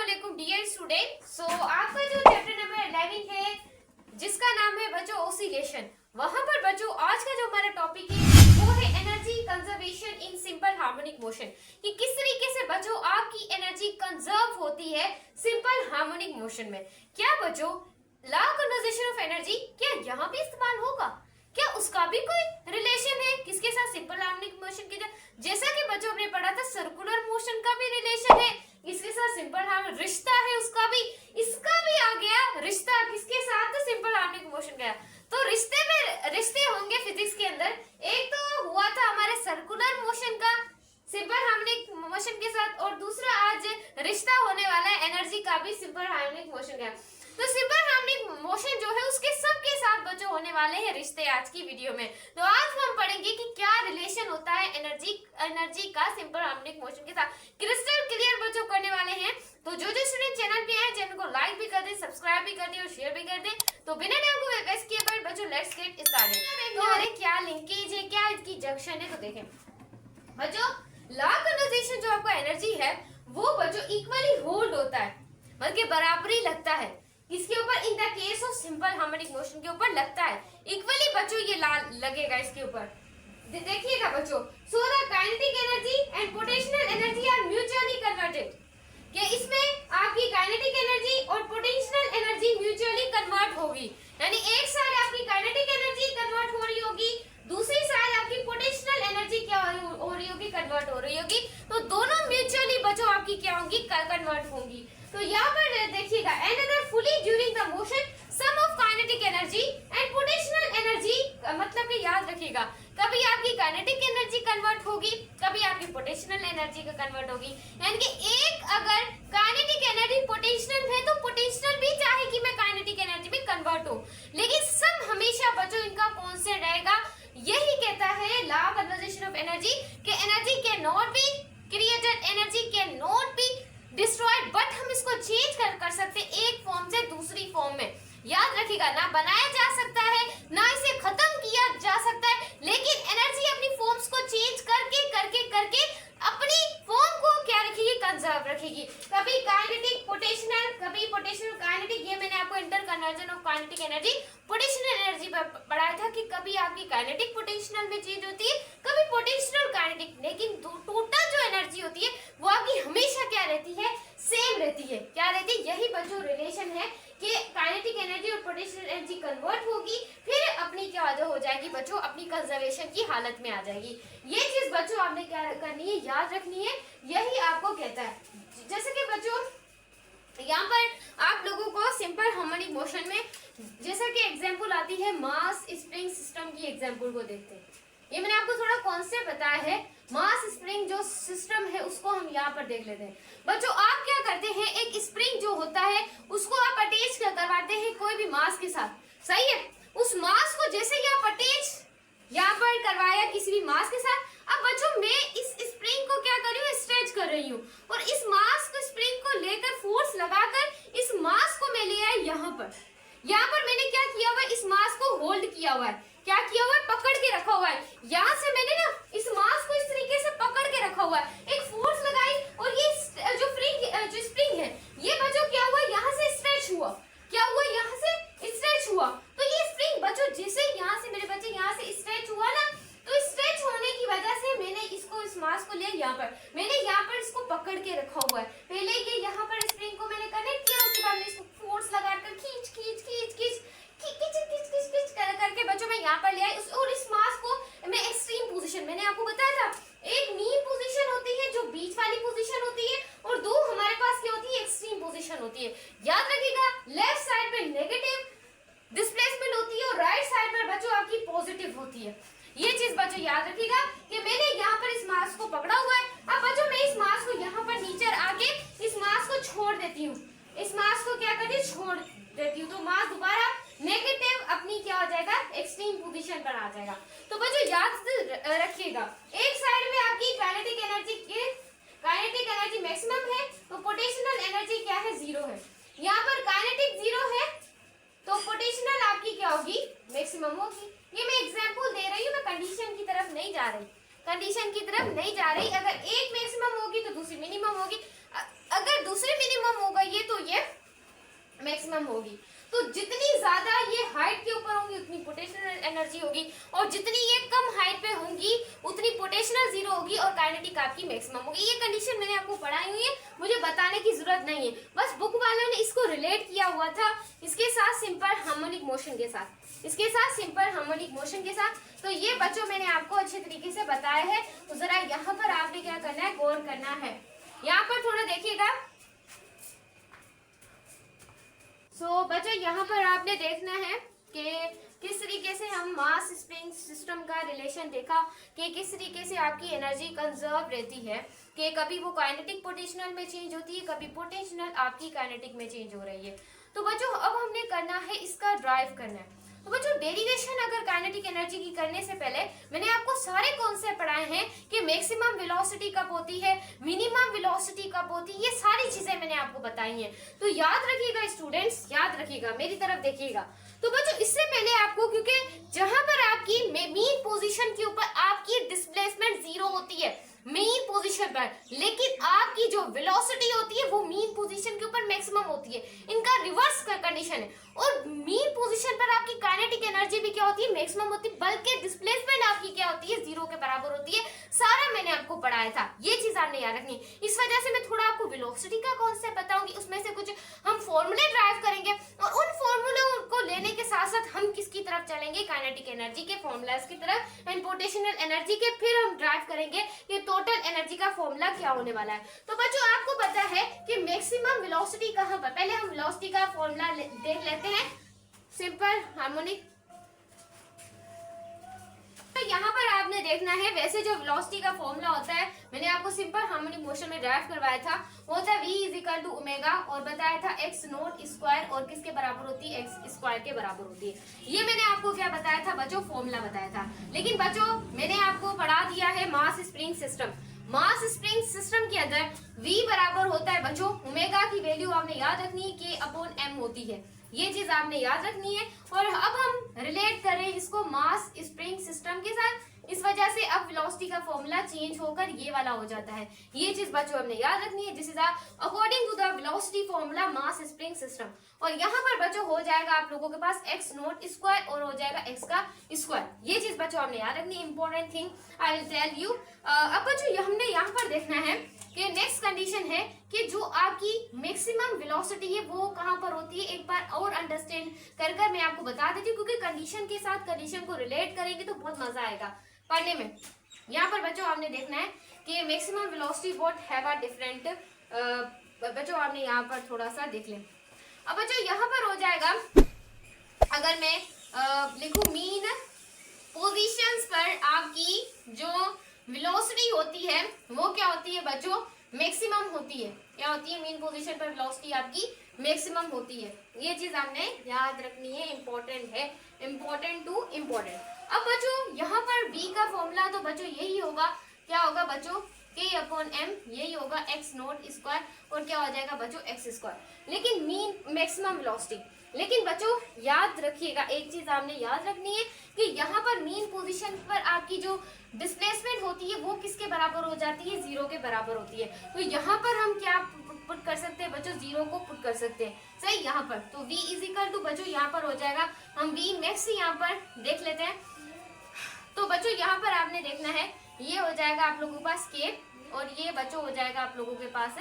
अस्सलामुअलैकुम dear student. आपका जो चैप्टर नंबर 11 है जिसका नाम है बच्चों ओसिलेशन, वहां पर बच्चों आज का जो हमारा टॉपिक है वो है energy conservation in simple harmonic motion, कि किस तरीके से बच्चों आपकी एनर्जी कंजर्व होती है सिंपल हार्मोनिक मोशन में। क्या बच्चों लॉ कंजर्वेशन ऑफ एनर्जी क्या यहाँ भी इस्तेमाल होगा? क्या उसका भी कोई रिलेशन है किसके साथ? सिंपल हार्मोनिक मोशन के जैसा कि बच्चों ने पढ़ा था सर्कुलर मोशन का भी रिलेशन है इसके साथ, सिंपल हार्मोनिक रिश्ता है उसका भी, इसका भी आ गया रिश्ता किसके साथ? तो सिंपल हार्मोनिक मोशन गया। तो रिश्ते में रिश्ते होंगे फिजिक्स के अंदर। एक तो हुआ था हमारे सर्कुलर मोशन का सिंपल हार्मोनिक मोशन के साथ, और दूसरा आज रिश्ता होने वाला है एनर्जी का भी सिंपल हार्मोनिक मोशन का। तो सिंपल हार्मोनिक मोशन जो है उसके सबके साथ बच्चों होने वाले हैं रिश्ते आज की वीडियो में। तो आज हम पढ़ेंगे कि क्या रिलेशन होता है एनर्जी का सिंपल हार्मोनिक मोशन के साथ। क्रिस्टल क्लियर बच्चों करने वाले हैं। तो जो स्टूडेंट चैनल पे आए चैनल को लाइक भी कर दें, सब्सक्राइब भी कर दें और शेयर भी कर दें। तो बिना टाइम को वेस्ट किए पर बच्चों लेट्स गेट स्टार्टेड। तो अरे क्या लिंकेज है, क्या इसकी जंक्शन है, तो देखें बच्चों लॉ कंजर्वेशन जो आपका एनर्जी है वो बच्चों इक्वली होल्ड होता है, बल्कि बराबरी लगता है इसके ऊपर। In the case of simple harmonic motion के ऊपर लगता है इक्वली बच्चों, ये लगेगा इसके ऊपर। देखिएगा बच्चों, so the kinetic energy and potential energy are mutually converted, कि इसमें आपकी काइनेटिक एनर्जी और पोटेंशियल एनर्जी म्यूचुअली कन्वर्ट होगी। यानी एक साइड आपकी काइनेटिक एनर्जी कन्वर्ट हो रही होगी, दूसरी साइड आपकी पोटेंशियल एनर्जी क्या हो रही होगी? कन्वर्ट हो रही होगी। तो दोनों म्यूचुअली बच्चों आपकी क्या होंगी? कन्वर्ट होंगी। तो यहाँ पर देखिएगा another fully during the motion sum of kinetic energy and potential energy, मतलब कि याद रखिएगा कभी आपकी काइनेटिक एनर्जी कन्वर्ट होगी, कभी आपकी पोटेंशियल एनर्जी का कन्वर्ट होगी। यानी कि एक अगर काइनेटिक एनर्जी पोटेंशियल है तो पोटेंशियल भी चाहे कि मैं काइनेटिक एनर्जी में कन्वर्ट हो, लेकिन सम हमेशा बच्चों इनका कांस्टेंट रहेगा। यही कहता है law of conservation of energy कि energy can not be created, energy can not be destroyed, but हम इसको चेंज कर सकते एक फॉर्म से दूसरी फॉर्म में। याद रखिएगा, ना बनाया जा सकता है ना इसे खत्म किया जा सकता है, लेकिन एनर्जी अपनी फॉर्म्स को चेंज करके करके करके अपनी फॉर्म को क्या रखेगी? कंजर्व रखेगी। कभी काइनेटिक पोटेंशियल, कभी पोटेंशियल काइनेटिक, ये मैंने आपको inter conversion of kinetic energy potential energy पर पढ़ाया था कि कभी आपकी काइनेटिक पोटेंशियल में चेंज होती है, कभी पोटेंशियल काइनेटिक, लेकिन टोटल जो एनर्जी होती है वो आपकी हमेशा क्या रहती है? सेम रहती है। क्या रहती है? यही बच्चों रिलेशन है कि काइनेटिक एनर्जी और पोटेंशियल एनर्जी कन्वर्ट होगी, फिर अपनी क्या हो जाएगी बच्चों? अपनी कंजर्वेशन की हालत में आ जाएगी। ये चीज बच्चों आपने क्या करनी है? याद रखनी है। यही आपको कहता है। जैसे कि बच्चों यहाँ पर आप लोगों को सिंपल हार्मोनिक मोशन में जैसा कि एग्जांपल आती है मास स्प्रिंग सिस्टम की, एग्जांपल को देखते हैं। ये मैंने आपको थोड़ा कॉन्सेप्ट बताया है। मास स्प्रिंग जो सिस्टम है उसको हम यहाँ पर देख लेते हैं। बच्चों आप क्या करते हैं, एक स्प्रिंग जो होता है उसको आप अटैच करवाते हैं कोई भी मास के साथ, सही है? उस मास को जैसे ही आप अटैच यहाँ पर करवाया किसी भी मास के साथ, अब बच्चों मैं इस स्प्रिंग को क्या कर रही हूँ? स्ट्रेच कर रही हूँ, और इस मास को स्प्रिंग को लेकर फोर्स लगाकर इस मास को मैं ले आई यहाँ पर। यहाँ पर मैंने क्या किया हुआ है? इस मास को होल्ड किया हुआ है। क्या किया हुआ है? पकड़ के रखा हुआ है। यहाँ से मैंने ना इस मास को इस तरीके से पकड़ के रखा हुआ है, एक फोर्स लगाई, और ये जो स्प्रिंग है ये बच्चों क्या हुआ? यहाँ से स्ट्रेच हुआ। क्या हुआ? यहाँ से स्ट्रेच हुआ। तो ये स्प्रिंग बच्चों जैसे यहाँ से मेरे बच्चे यहाँ से स्ट्रेच हुआ ना, तो स्ट्रेच होने की वजह से मैंने इसको इस मास को लिया यहाँ पर, मैंने यहाँ पर इसको पकड़ के रखा हुआ है। पहले ये यहाँ पर स्प्रिंग को मैंने कनेक्ट किया, उसके बाद मैं इसको फोर्स लगाकर खींच खींच खींच खींच करके बच्चों मैं यहाँ पर ले आई। और इस मास को मैं एक्सट्रीम पोजीशन, मैंने आपको बताया था एक मीन पोजीशन होती है जो बीच वाली पोजीशन होती है, और दो हमारे पास क्या होती है? एक्सट्रीम पोजीशन होती है। याद रखिएगा लेफ्ट साइड पे नेगेटिव डिस्प्लेसमेंट होती है और राइट साइड पर बच्चों आपकी पॉजिटिव होती है। ये चीज बच्चों याद रखिएगा कि मैंने यहाँ पर इस मास को पकड़ा हुआ है। अब बच्चों मैं इस मास को यहाँ पर नीचे आके इस मास को छोड़ देती हूँ, इस मास को क्या करती हूँ? छोड़ देती हूँ, तो मास दोबारा नेगेटिव अपनी क्या हो जाएगा? एक्सट्रीम पोजीशन पर आ जाएगा। तो बच्चों याद रखिएगा एक साइड में आपकी काइनेटिक एनर्जी मैक्सिमम है, तो पोटेंशियल एनर्जी क्या है? जीरो है। यहाँ पर काइनेटिक जीरो है तो पोटेंशियल आपकी क्या होगी? मैक्सिमम होगी। ये मैं एग्जांपल दे रही हूँ, मैं कंडीशन की तरफ नहीं जा रही। कंडीशन की तरफ नहीं जा रही। अगर एक मैक्सिमम होगी तो दूसरी मिनिमम होगी, अगर दूसरी मिनिमम हो गई है तो ये मैक्सिमम होगी। तो जितनी ज्यादा ये हाइट के ऊपर होंगी उतनी पोटेंशियल एनर्जी होगी, और जितनी ये कम हाइट पे होंगी उतनी पोटेंशियल जीरो होगी और काइनेटिक आपकी मैक्सिमम होगी। ये कंडीशन मैंने आपको पढ़ाई हुई है, मुझे बताने की जरूरत नहीं है, बस बुक वालों ने इसको रिलेट किया हुआ था इसके साथ सिंपल हार्मोनिक मोशन के साथ, इसके साथ सिंपल हार्मोनिक मोशन के साथ। तो ये बच्चों मैंने आपको अच्छे तरीके से बताया है, तो जरा यहाँ पर आपने क्या करना है, गौर करना है। यहाँ पर थोड़ा देखिएगा। बच्चों यहाँ पर आपने देखना है कि किस तरीके से हम मास स्प्रिंग सिस्टम का रिलेशन देखा कि किस तरीके से आपकी एनर्जी कंजर्व रहती है, कि कभी वो काइनेटिक पोटेंशियल में चेंज होती है, कभी पोटेंशियल आपकी काइनेटिक में चेंज हो रही है। तो बच्चों अब हमने करना है इसका ड्राइव करना है। तो बच्चों डेरिवेशन अगर काइनेटिक एनर्जी की करने से पहले मैंने आपको सारे कॉन्सेप्ट पढ़ाए हैं कि मैक्सिमम वेलोसिटी कब होती है, मिनिमम वेलोसिटी कब होती है, ये सारी चीजें मैंने आपको बताई हैं। तो याद रखिएगा स्टूडेंट्स, याद रखिएगा, मेरी तरफ देखिएगा। तो बच्चों इससे पहले आपको, क्योंकि जहां पर आपकी मेन पोजीशन के ऊपर आपकी डिस्प्लेसमेंट जीरो होती है मेन पोजीशन पर, लेकिन आपकी जो वेलोसिटी होती है वो मेन पोजीशन के ऊपर मैक्सिमम होती है, इनका रिवर्स कंडीशन है। और मेन पोजीशन पर आपकी काइनेटिक एनर्जी भी क्या होती है, मैक्सिमम होती है, बल्कि डिस्प्लेसमेंट आपकी क्या होती है, जीरो के बराबर होती है। सारा मैंने आपको पढ़ाया था, ये चीज आपने याद रखनी। इस वजह से मैं थोड़ा आपको वेलोसिटी का कॉन्सेप्ट बताऊंगी, उसमें से कुछ हम फॉर्मूले ड्राइव करेंगे और उन फॉर्मूलों को लेने के साथ साथ हम किसकी तरफ चलेंगे, काइनेटिक एनर्जी के फॉर्मूलाज की तरफ एंड पोटेंशियल एनर्जी के, फिर हम ड्राइव करेंगे कि टोटल एनर्जी का फॉर्मूला क्या होने वाला है। तो बच्चों आपको पता है कि मैक्सिमम वेलोसिटी कहां पर, पहले हम वेलोसिटी का फॉर्मूला देख लेते हैं, सिंपल हार्मोनिक। तो यहाँ पर आपने देखना है, वैसे जो वेलोसिटी का फॉर्मूला होता है मैंने आपको सिंपल हार्मोनिक मोशन में ड्राइव करवाया था, वो था v इज ओमेगा और बताया था x नॉट स्क्वायर और किसके बराबर होती है, x स्क्वायर के बराबर होती है। ये मैंने आपको क्या बताया था बच्चों, फॉर्मूला बताया था। लेकिन बच्चों मैंने आपको पढ़ा दिया है मास स्प्रिंग सिस्टम। मास स्प्रिंग सिस्टम के अंदर v बराबर होता है बच्चों, ओमेगा की वैल्यू आपने याद रखनी है k अपॉन m होती है, ये चीज आपने याद रखनी है। और अब हम रिलेट कर रहे हैं इसको मास स्प्रिंग सिस्टम के साथ, इस वजह से अब वेलोसिटी का फॉर्मूला चेंज होकर ये वाला हो जाता है। ये चीज बच्चों हमने याद रखनी है, this is according to the velocity formula mass spring system. और यहाँ पर बच्चों हो जाएगा आप लोगों के पास x नॉट स्क्वायर और हो जाएगा x का स्क्वायर। ये चीज बच्चों हमने याद रखनी है, important thing I will tell you. अब बच्चों हमने यहाँ पर देखना है कि नेक्स्ट कंडीशन है कि जो आपकी मैक्सिमम वेलोसिटी है वो कहां पर होती है, एक बार और अंडरस्टैंड कर मैं आपको बता देती हूँ, क्योंकि कंडीशन के साथ कंडीशन को रिलेट करेंगे तो बहुत मजा आएगा पढ़ने में। यहाँ पर बच्चों आपने देखना है कि maximum velocity what have a different, बच्चों आपने यहाँ पर थोड़ा सा देख लें। अब बच्चों यहाँ पर हो जाएगा, अगर मैं लिखूं मीन पोजीशंस पर आपकी जो वेलोसिटी होती है वो क्या होती है बच्चों, मैक्सिमम होती है। क्या होती है, मीन पोजीशन पर वेलोसिटी आपकी मैक्सिमम होती है। ये चीज आपने याद रखनी है, इंपॉर्टेंट है, इंपॉर्टेंट टू इंपॉर्टेंट। अब बच्चों यहाँ पर b का फॉर्मूला तो बच्चों यही होगा, क्या होगा बच्चों, k अपॉन m, यही होगा x नॉट स्क्वायर और क्या हो जाएगा बच्चों x स्क्वायर। लेकिन मीन मैक्सिमम वेलोसिटी, लेकिन बच्चों याद रखिएगा एक चीज आपने याद रखनी है कि यहाँ पर मीन पोजीशन पर आपकी जो डिस्प्लेसमेंट होती है वो किसके बराबर हो जाती है, जीरो के बराबर होती है। तो यहाँ पर हम क्या पुट कर सकते हैं बच्चों, जीरो को पुट कर सकते हैं, सही। यहाँ पर तो v इज इक्वल टू बच्चों यहाँ पर हो जाएगा, हम v मैक्स यहाँ पर देख लेते हैं। तो बच्चों यहाँ पर आपने देखना है, ये हो जाएगा आप लोगों के पास k और ये बच्चों हो जाएगा आप लोगों के पास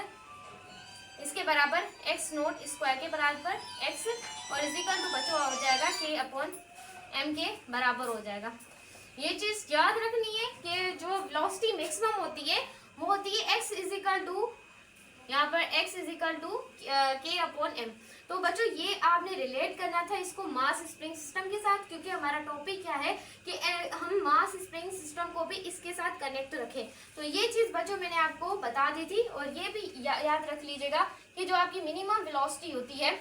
इसके बराबर x नॉट स्क्वायर के बराबर x और इज इक्वल टू बच्चों हो जाएगा k अपॉन m के बराबर हो जाएगा। ये चीज याद रखनी है कि जो वेलोसिटी मैक्सिमम होती है वो होती है x इज इक्वल टू, यहाँ पर x is equal to k upon m। तो बच्चों ये आपने रिलेट करना था इसको मास स्प्रिंग सिस्टम के साथ, क्योंकि हमारा टॉपिक क्या है कि हम मास स्प्रिंग सिस्टम को भी इसके साथ कनेक्ट रखें। तो ये चीज बच्चों मैंने आपको बता दी थी। और ये भी याद रख लीजिएगा कि जो आपकी मिनिमम वेलोसिटी होती है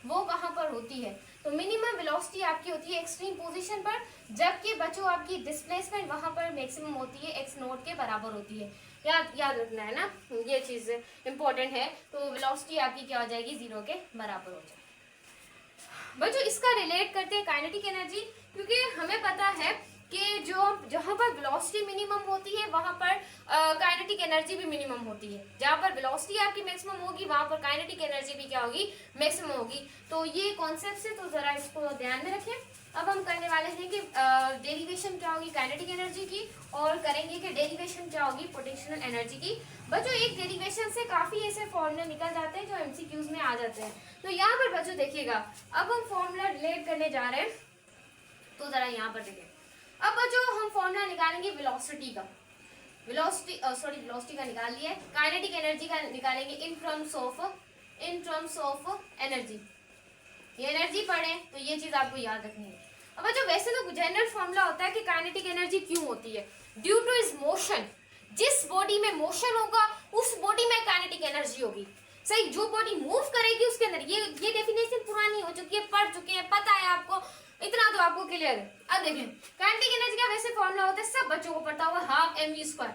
वो कहाँ पर होती है। तो मिनिमम वेलोसिटी आपकी होती है एक्सट्रीम पोजीशन पर, जबकि बच्चों आपकी डिस्प्लेसमेंट वहां पर मैक्सिमम होती है x नॉट के बराबर होती है। याद रखना है ना, ये चीज इंपॉर्टेंट है। तो वेलोसिटी आपकी क्या हो जाएगी, जीरो के बराबर हो जाएगी। बच्चों इसका रिलेट करते हैं काइनेटिक एनर्जी, क्योंकि हमें पता है कि जो जहां पर वेलोसिटी मिनिमम होती है वहां पर काइनेटिक एनर्जी भी मिनिमम होती है। जहां पर वेलोसिटी आपकी मैक्सिमम होगी वहां पर काइनेटिक एनर्जी भी क्या होगी, मैक्सिमम होगी। तो ये कॉन्सेप्ट है, तो जरा इसको ध्यान में रखें। अब हम करने वाले हैं कि डेरिवेशन क्या होगी काइनेटिक एनर्जी की, और करेंगे कि डेरिवेशन क्या होगी पोटेंशियल एनर्जी की। बच्चों एक डेरिवेशन से काफी ऐसे फॉर्मूले निकल जाते हैं जो एमसीक्यूज में आ जाते हैं। तो यहाँ पर बच्चों देखिएगा, अब हम फॉर्मूला रिलेट करने जा रहे हैं, तो जरा यहाँ पर देखें। अब बच्चों हम फॉर्मूला निकालेंगे वेलोसिटी का, वेलोसिटी का निकाल लिया है। काइनेटिक एनर्जी का निकालेंगे इन टर्म्स ऑफ एनर्जी। ये एनर्जी पढ़े तो ये चीज आपको याद रखनी है। अब बच्चों वैसे तो जनरल फॉर्मूला होता है कि काइनेटिक एनर्जी क्यों होती है, ड्यू टू इज मोशन। जिस बॉडी में मोशन होगा उस बॉडी में काइनेटिक एनर्जी होगी। सही, जो बॉडी मूव करेगी उसके अंदर, ये डेफिनेशन पुरानी हो चुकी है, पढ़ चुके हैं, पता है आपको, इतना तो आपको क्लियर है। अब देखें काइनेटिक एनर्जी का वैसे फॉर्मूला होता है, सब बच्चों को पता होगा, हाफ mv²।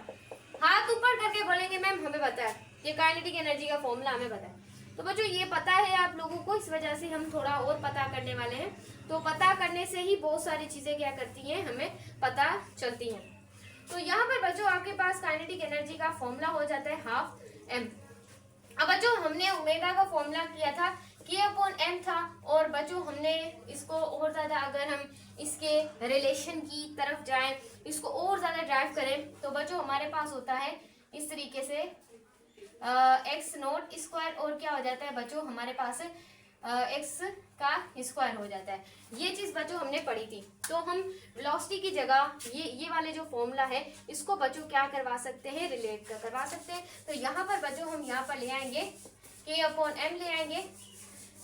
हाथ ऊपर करके बोलेंगे मैम हमें पता है, ये काइनेटिक एनर्जी का फॉर्मूला हमें पता है। तो बच्चों ये पता है आप लोगों को, इस वजह से हम थोड़ा और पता करने वाले हैं। तो पता करने से ही बहुत सारी चीजें क्या करती हैं, हमें पता चलती हैं। तो यहाँ पर बच्चों आपके पास काइनेटिक एनर्जी का फॉर्मूला हो जाता है हाफ m। अब बच्चों हमने ओमेगा का फॉर्मूला किया था K/m था, और बच्चों हमने इसको और ज्यादा अगर हम इसके रिलेशन की तरफ जाएं, इसको और ज्यादा ड्राइव करें, तो बच्चों हमारे पास होता है इस तरीके से x0² और क्या हो जाता है बच्चों हमारे पास x का स्क्वायर हो जाता है। ये चीज बच्चों हमने पढ़ी थी। तो हम वेलोसिटी की जगह ये वाले जो फॉर्मूला है इसको बच्चों क्या करवा सकते हैं, रिलेट करवा सकते हैं। तो यहाँ पर बच्चों हम यहाँ पर ले आएंगे K/m ले आएंगे,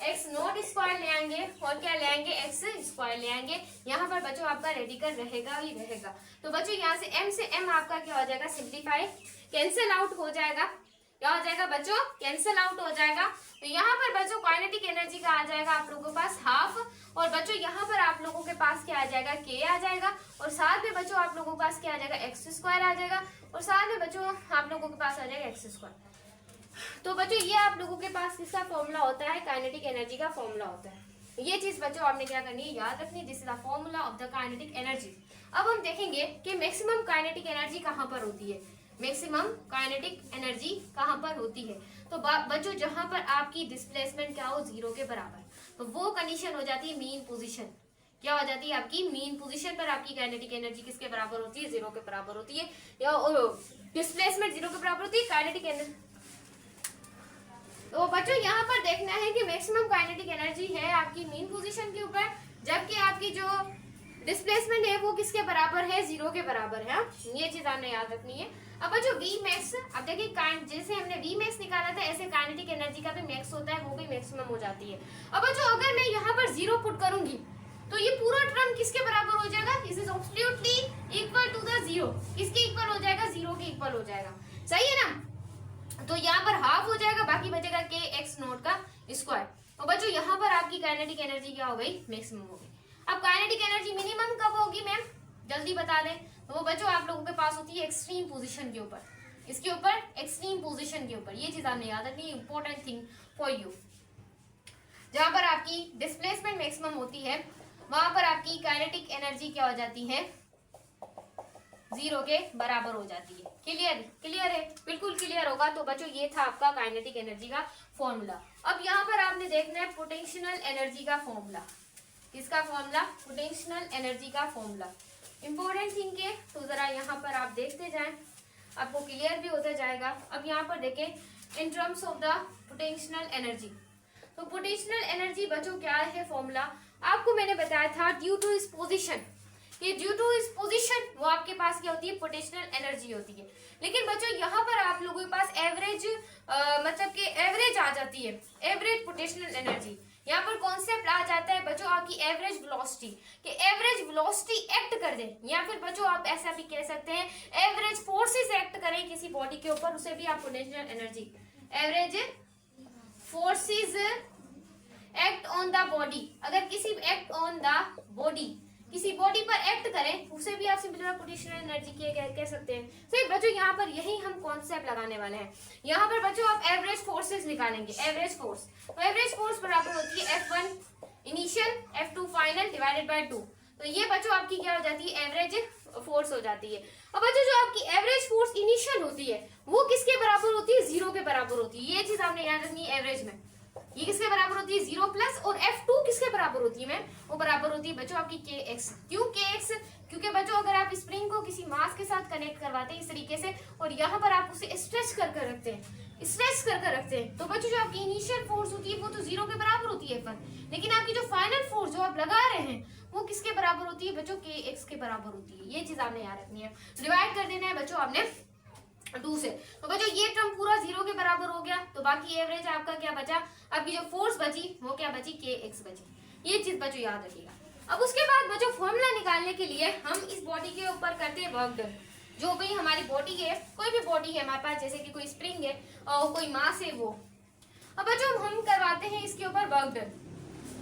x0² ले आएंगे, और क्या ले आएंगे x² ले आएंगे। यहाँ पर बच्चों आपका रेडिकल रहेगा ही रहेगा। तो बच्चों यहाँ से m आपका क्या हो जाएगा, सिंप्लीफाई, कैंसिल आउट हो जाएगा। क्या हो जाएगा बच्चों, कैंसिल आउट हो जाएगा। तो यहाँ पर बच्चों काइनेटिक एनर्जी का आ जाएगा आप लोगों के पास हाफ, और बच्चों यहाँ पर आप लोगों के पास क्या आ जाएगा, k आ जाएगा, और साथ में बच्चों आप लोगों के पास क्या आ जाएगा, x² आ जाएगा, और साथ में बच्चों आप लोगों के पास आ जाएगा x²। तो बच्चों ये आप लोगों के पास किसका फॉर्मूला होता है, काइनेटिक एनर्जी का फॉर्मूला होता है। ये चीज बच्चों आपने क्या करनी है, याद रखनी है, this is the formula of the kinetic energy. अब हम देखेंगे कि मैक्सिमम काइनेटिक एनर्जी कहाँ पर होती है, मैक्सिमम काइनेटिक एनर्जी कहाँ पर होती है। तो बच्चों जहां पर आपकी डिस्प्लेसमेंट क्या हो, 0 के बराबर, तो वो कंडीशन हो जाती है मीन पोजीशन। क्या हो जाती है, आपकी मीन पोजीशन पर आपकी काइनेटिक एनर्जी किसके बराबर होती है, 0 के बराबर होती है, या डिस्प्लेसमेंट 0 के बराबर होती है काइनेटिक एनर्जी। तो बच्चों यहाँ पर देखना है कि मैक्सिमम काइनेटिक एनर्जी है आपकी मीन पोजीशन के ऊपर, जबकि आपकी जो डिस्प्लेसमेंट है वो किसके बराबर है, 0 के बराबर है। ये चीज आपने याद रखनी है। अब बच्चों Vmax, अब देखिए जैसे हमने Vmax निकाला था ऐसे काइनेटिक एनर्जी का भी मैक्स होता है, वो भी मैक्सिमम हो जाती है। अब बच्चों अगर मैं यहाँ पर 0 पुट करूंगी तो ये पूरा टर्म किसके बराबर हो जाएगा, this is absolutely equal to the 0। किसके इक्वल हो जाएगा, 0 के इक्वल हो जाएगा। सही है ना। तो यहाँ पर हाफ हो जाएगा, बाकी बचेगा k/x0 का स्क्वायर। और बच्चों यहाँ पर आपकी काइनेटिक एनर्जी क्या हो गई, मैक्सिमम हो गई। अब काइनेटिक एनर्जी मिनिमम कब होगी मैम, जल्दी बता दें। तो वो बच्चों आप लोगों के पास होती है एक्सट्रीम पोजीशन के ऊपर, इसके ऊपर एक्सट्रीम पोजीशन के ऊपर। ये चीज आपने याद रखनी है, इंपॉर्टेंट थिंग फॉर यू। जहां पर आपकी डिस्प्लेसमेंट मैक्सिमम होती है वहां पर आपकी काइनेटिक एनर्जी क्या हो जाती है, 0 के बराबर हो जाती है। क्लियर है, बिल्कुल क्लियर होगा। तो बच्चों ये था आपका काइनेटिक एनर्जी का फॉर्मूला। अब यहाँ पर आपने देखना है पोटेंशियल एनर्जी का फॉर्मूला। किसका फॉर्मूला, पोटेंशियल एनर्जी का फॉर्मूला। इंपॉर्टेंट थिंग है, तो जरा यहाँ पर आप देखते जाएं, आपको क्लियर भी होता जाएगा। अब यहाँ पर देखें in terms of the potential energy. तो पोटेंशियल एनर्जी बच्चों क्या है फॉर्मूला, आपको मैंने बताया था ड्यू टू इस पोजीशन, कि ड्यू टू इस पोजीशन वो आपके पास क्या होती है, पोटेंशियल एनर्जी होती है। लेकिन बच्चों यहाँ पर आप लोगों के पास एवरेज मतलब कि एवरेज आ जाती है, एवरेज पोटेंशियल एनर्जी। यहाँ पर कॉन्सेप्ट आ जाता है बच्चों आपकी एवरेज वेलोसिटी, कि एवरेज वेलोसिटी एक्ट कर दे, या फिर बच्चों आप ऐसा भी कह सकते हैं एवरेज फोर्सेस एक्ट करें किसी बॉडी के ऊपर, उसे भी आप potential energy, average forces act on the body, अगर किसी एक्ट ऑन द बॉडी, किसी बॉडी पर एक्ट करें उसे भी आप सिंपली पोटेंशियल एनर्जी कह सकते हैं। सही बच्चों, यहाँ पर यही हम कॉन्सेप्ट लगाने वाले हैं। यहाँ पर बच्चों आप एवरेज फोर्सेस निकालेंगे, एवरेज फोर्स। तो एवरेज फोर्स बराबर होती है F1 initial F2 final divided by 2। तो ये बच्चों आपकी क्या हो जाती है, एवरेज फोर्स हो जाती है। अब बच्चों जो आपकी एवरेज फोर्स इनिशियल होती है वो किसके बराबर होती है, 0 के बराबर होती है। ये चीज आपने याद रखनी है। एवरेज में ये किसके बराबर होती है, 0 प्लस, और F2 किसके बराबर होती है मैम, वो बराबर होती है बच्चों आपकी kx। क्यों kx, क्योंकि बच्चों अगर आप स्प्रिंग को किसी मास के साथ कनेक्ट करवाते हैं इस तरीके से और यहाँ पर आप उसे स्ट्रेच कर रखते हैं, तो बच्चों जो आपकी इनिशियल फोर्स होती है वो तो 0 के बराबर होती है F1, लेकिन आपकी जो फाइनल फोर्स जो आप लगा रहे हैं वो किसके बराबर होती है बच्चों, kx के बराबर होती है। ये चीज आपने याद रखनी है। डिवाइड कर देना है बच्चों आपने 2 से, तो बच्चों ये टर्म पूरा 0 के बराबर हो गया, तो बाकी एवरेज आपका क्या बचा, आपकी जो फोर्स बची वो क्या बची, kx बची। ये चीज बच्चों याद रखिएगा। अब उसके बाद बच्चों फॉर्मूला निकालने के लिए हम इस बॉडी के ऊपर करते हैं वर्क डन। जो भी हमारी बॉडी है, कोई भी बॉडी है हमारे पास, जैसे कि कोई स्प्रिंग है और कोई मास है वो, अब बच्चों हम करवाते हैं इसके ऊपर वर्क डन।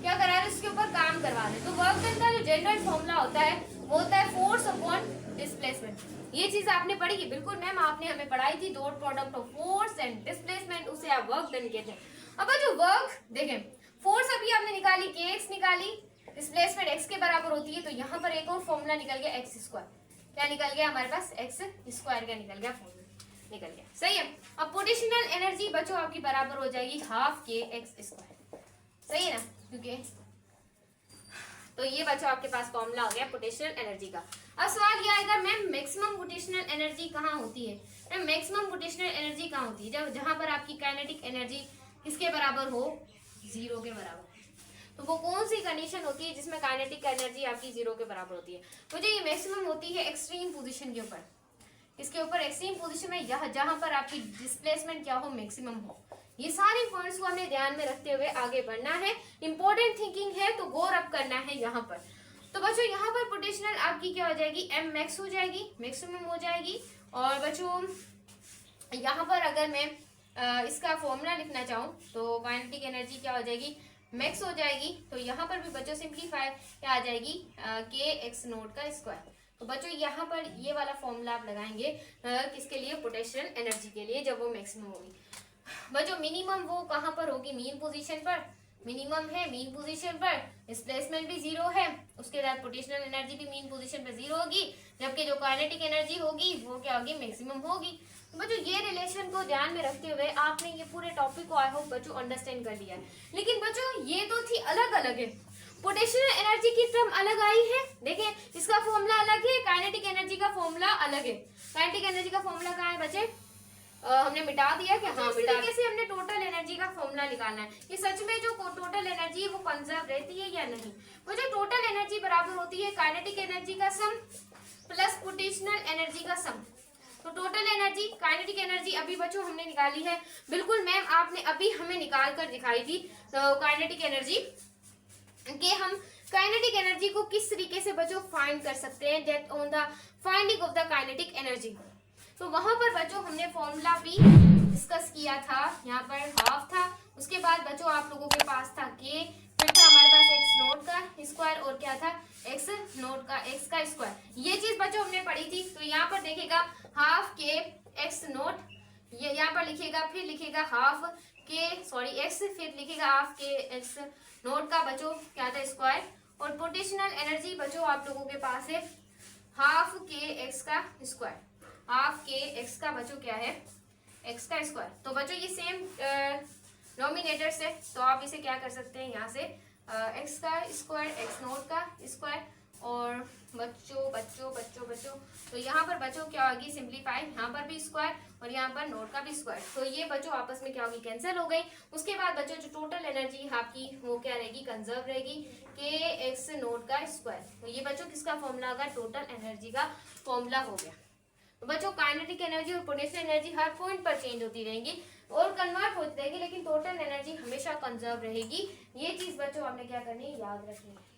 क्या करा रहे, इसके ऊपर काम करवा रहे। तो वर्क डन का जो जनरल फॉर्मूला होता है वो होता है फोर्स अपॉन डिस्प्लेसमेंट। ये चीज आपने पढ़ी है, बिल्कुल मैम आपने हमें पढ़ाई थी, dot product of force and displacement, उसे आप वर्क डन कहते हैं। अब जो वर्क देखें, फोर्स अभी आपने निकाली, kx निकाली, डिस्प्लेसमेंट x के बराबर होती है, तो यहाँ पर एक और फॉर्मूला निकल गया x स्क्वायर। क्या निकल गया हमारे पास, x स्क्वायर का निकल गया फॉर्मूला, निकल गया। सही है। अब पोटेंशियल एनर्जी बच्चों आपकी बराबर हो जाएगी हाफ kx स्क्वायर। सही है ना, क्योंकि तो ये बच्चों आपके पास फॉर्मूला हो गया पोटेंशियल एनर्जी का। अब सवाल ये आएगा मैम मैक्सिमम पोटेंशियल एनर्जी कहाँ होती है। मैम मैक्सिमम पोटेंशियल एनर्जी कहाँ होती है, जब जहां पर आपकी काइनेटिक एनर्जी किसके बराबर हो, 0 के बराबर। तो वो कौन सी कंडीशन होती है जिसमें काइनेटिक एनर्जी आपकी 0 के बराबर होती है। मुझे ये मैक्सिमम होती है एक्सट्रीम पोजीशन के ऊपर, इसके ऊपर एक्सट्रीम पोजीशन में जहां पर आपकी डिस्प्लेसमेंट क्या हो, मैक्सिमम हो। ये सारे पॉइंट्स को हमें ध्यान में रखते हुए आगे बढ़ना है। इंपॉर्टेंट थिंकिंग है तो गौर अप करना है यहाँ पर। तो बच्चों यहाँ पर पोटेंशियल आपकी क्या हो जाएगी, m मैक्स हो जाएगी, मैक्सिमम हो जाएगी। और बच्चों यहाँ पर अगर मैं इसका फॉर्मूला लिखना चाहूँ तो काइनेटिक एनर्जी क्या हो जाएगी, मैक्स हो जाएगी। तो यहाँ पर भी बच्चों सिंप्लीफाई क्या आ जाएगी, kx नोट का स्क्वायर। तो बच्चों यहाँ पर ये वाला फॉर्मूला आप लगाएंगे किसके लिए, पोटेंशियल एनर्जी के लिए, जब वो मैक्सिमम होगी। बच्चों मिनिमम वो कहाँ पर होगी, मीन पोजीशन पर, मिनिमम है मीन पोजीशन पर, डिस्प्लेसमेंट भी 0 है, उसके बाद पोटेंशियल एनर्जी भी मीन पोजीशन पर 0 होगी, जबकि जो काइनेटिक एनर्जी होगी वो क्या होगी, मैक्सिमम होगी। तो बच्चों ये रिलेशन को ध्यान में रखते हुए आपने ये पूरे टॉपिक को आई होप बच्चों अंडरस्टैंड कर लिया है। लेकिन बच्चों ये तो थी अलग अलग है, पोटेंशियल एनर्जी की टर्म अलग आई है, देखिए इसका फॉर्मूला अलग है, काइनेटिक एनर्जी का फॉर्मूला अलग है। काइनेटिक एनर्जी का फॉर्मूला कहाँ है बच्चे, हमने मिटा दिया कि हाँ मिटा, कैसे हमने टोटल एनर्जी का फॉर्मूला निकालना है कि सच में जो टोटल एनर्जी है वो कंजर्व रहती है या नहीं। वो जो टोटल एनर्जी बराबर होती है काइनेटिक एनर्जी का सम प्लस पोटेंशियल एनर्जी का सम। तो टोटल एनर्जी, काइनेटिक एनर्जी अभी बच्चों हमने निकाली है, बिल्कुल मैम आपने अभी हमें निकाल कर दिखाई थी। तो काइनेटिक एनर्जी कि हम काइनेटिक एनर्जी को किस तरीके से बच्चों फाइंड कर सकते हैं, that on the finding of the kinetic energy. तो वहां पर बच्चों हमने फॉर्मूला भी डिस्कस किया था, यहाँ पर हाफ था, उसके बाद बच्चों आप लोगों के पास था के, फिर था हमारे पास x नोट का स्क्वायर और क्या था x नोट का x का स्क्वायर। ये चीज बच्चों हमने पढ़ी थी। तो यहाँ पर देखेगा हाफ के x नोट, ये यहाँ पर लिखेगा, फिर लिखेगा हाफ के x, फिर लिखेगा हाफ के x नोट का बच्चों क्या था स्क्वायर। और पोटेंशियल एनर्जी बच्चों आप लोगों के पास है हाफ के x का स्क्वायर, हाफ के x का बच्चों क्या है x का स्क्वायर। तो बच्चों ये सेम नॉमिनेटर्स है, तो आप इसे क्या कर सकते हैं यहाँ से x का स्क्वायर, x नोट का स्क्वायर और बच्चों बच्चों बच्चों बच्चों तो यहाँ पर बच्चों क्या होगी सिंप्लीफाई, यहाँ पर भी स्क्वायर और यहाँ पर नोट का भी स्क्वायर। तो ये बच्चों आपस में क्या होगी, कैंसिल हो गई। उसके बाद बच्चों जो टोटल एनर्जी आपकी वो क्या रहेगी, कंजर्व रहेगी, के एक्स नोट का स्क्वायर। तो ये बच्चों किसका फॉर्मूला होगा, टोटल एनर्जी का फॉर्मूला हो गया। तो बच्चों काइनेटिक एनर्जी और पोटेंशियल एनर्जी हर पॉइंट पर चेंज होती रहेंगी और कन्वर्ट होती रहेगी, लेकिन टोटल एनर्जी हमेशा कंजर्व रहेगी। ये चीज बच्चों आपने क्या करनी है, याद रखनी है।